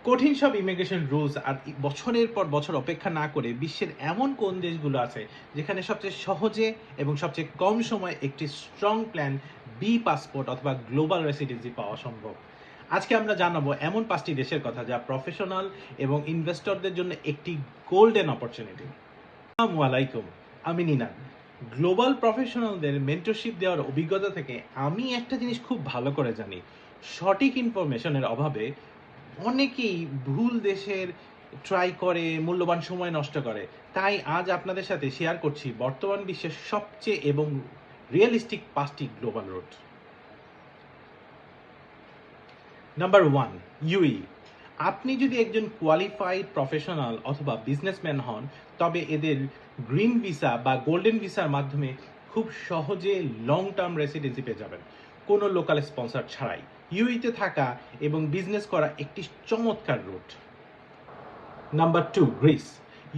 কঠিন সব immigration rules আর বছরের পর বছর অপেক্ষা না করে বিশ্বের এমন কোন দেশগুলো আছে যেখানে সবচেয়ে সহজে এবং সবচেয়ে কম সময়ে একটি স্ট্রং প্ল্যান বি পাসপোর্ট অথবা গ্লোবাল রেসিডেন্সি পাওয়া সম্ভব। আজকে আমরা জানাবো এমন 5টি দেশের কথা যা প্রফেশনাল এবং ইনভেস্টরদের জন্য একটি গোল্ডেন অপরচুনিটি। আসসালামু আলাইকুম, আমি নিনান। গ্লোবাল প্রফেশনালদের মেন্টরশিপ দেওয়ার অভিজ্ঞতা থেকে আমি একটা জিনিস খুব ভালো করে জানি, সঠিক ইনফরমেশনের অভাবে অনেকেই ভুল দেশের ট্রাই করে মূল্যবান সময় নষ্ট করে। তাই আজ আপনাদের সাথে শেয়ার করছি বর্তমান বিশ্বের সবচেয়ে এবং রিয়েলিস্টিক 5টি গ্লোবাল রুট। Number 1, UE. আপনি যদি একজন কোয়ালিফাইড প্রফেশনাল অথবা বিজনেসম্যান হন, তবে এদের গ্রিন ভিসা বা গোল্ডেন ভিসার মাধ্যমে খুব সহজে লং টার্ম রেসিডেন্সি পেয়ে যাবেন, কোনো লোকাল স্পন্সর ছাড়াই। ইউইতে থাকা এবং বিজনেস করা একটি চমৎকার রুট। Number 2, Greece.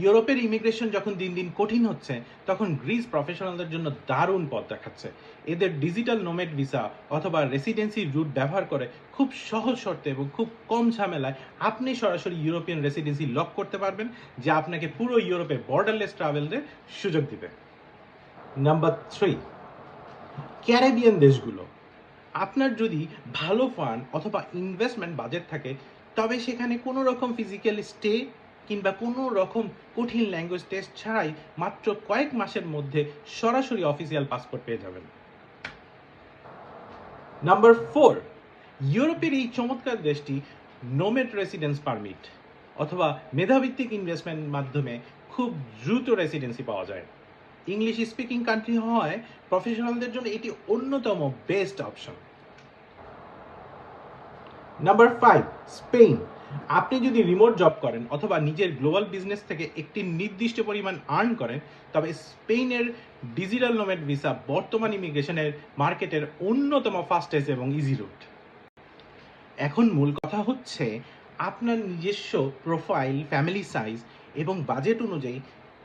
ইউরোপের ইমিগ্রেশন যখন দিন দিন কঠিন হচ্ছে, তখন গ্রিস প্রফেশনালদের জন্য দারুণ পথ দেখাচ্ছে। এদের ডিজিটাল নোমেড ভিসা অথবা রেসিডেন্সি রুট ব্যবহার করে খুব সহজ শর্তে এবং খুব কম ঝামেলায় আপনি সরাসরি ইউরোপিয়ান রেসিডেন্সি লক করতে পারবেন, যা আপনাকে পুরো ইউরোপে বর্ডারলেস ট্রাভেলের সুযোগ দিবে। নাম্বার 3, ক্যারিবিয়ান দেশগুলো। আপনার যদি ভালো ফান্ড অথবা ইনভেস্টমেন্ট বাজেট থাকে, তবে সেখানে কোনো রকম ফিজিক্যাল স্টে কিংবা কোনো রকম কঠিন ল্যাঙ্গুয়েজ টেস্ট ছাড়াই মাত্র কয়েক মাসের মধ্যে সরাসরি অফিসিয়াল পাসপোর্ট পেয়ে যাবেন। নাম্বার 4, ইউরোপের এই চমৎকার দেশটি নোমেড রেসিডেন্স পারমিট অথবা মেধাভিত্তিক ইনভেস্টমেন্ট মাধ্যমে খুব দ্রুত রেসিডেন্সি পাওয়া যায়। ইংলিশ স্পিকিং কান্ট্রি হওয়ায় প্রফেশনালদের জন্য এটি অন্যতম বেস্ট অপশন। Number 5, Spain. আপনি যদি রিমোট জব করেন অথবা নিজের গ্লোবাল বিজনেস থেকে একটি নির্দিষ্ট পরিমাণ আর্ন করেন, তবে স্পেনের ডিজিটাল নোমেড ভিসা বর্তমান ইমিগ্রেশনের মার্কেটের অন্যতম ফাস্টেস্ট এবং ইজি রুট। এখন মূল কথা হচ্ছে আপনার নিজস্ব প্রোফাইল, ফ্যামিলি সাইজ এবং বাজেট অনুযায়ী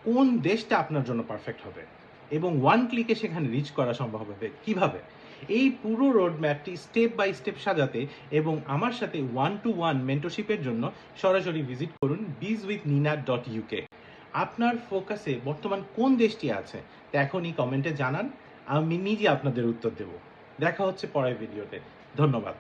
কোন দেশটা আপনার জন্য পারফেক্ট হবে এবং ওয়ান ক্লিকে সেখানে রিচ করা সম্ভব হবে কিভাবে। এই পুরো রোড ম্যাপটি স্টেপ বাই স্টেপ সাজাতে এবং আমার সাথে 1-to-1 মেন্টরশিপের জন্য সরাসরি ভিজিট করুন bizwithnina.uk। আপনার ফোকাসে বর্তমান কোন দেশটি আছে তা এখনই কমেন্টে জানান, আমি নিজে আপনাদের উত্তর দেব। দেখা হচ্ছে পরের ভিডিওতে। ধন্যবাদ।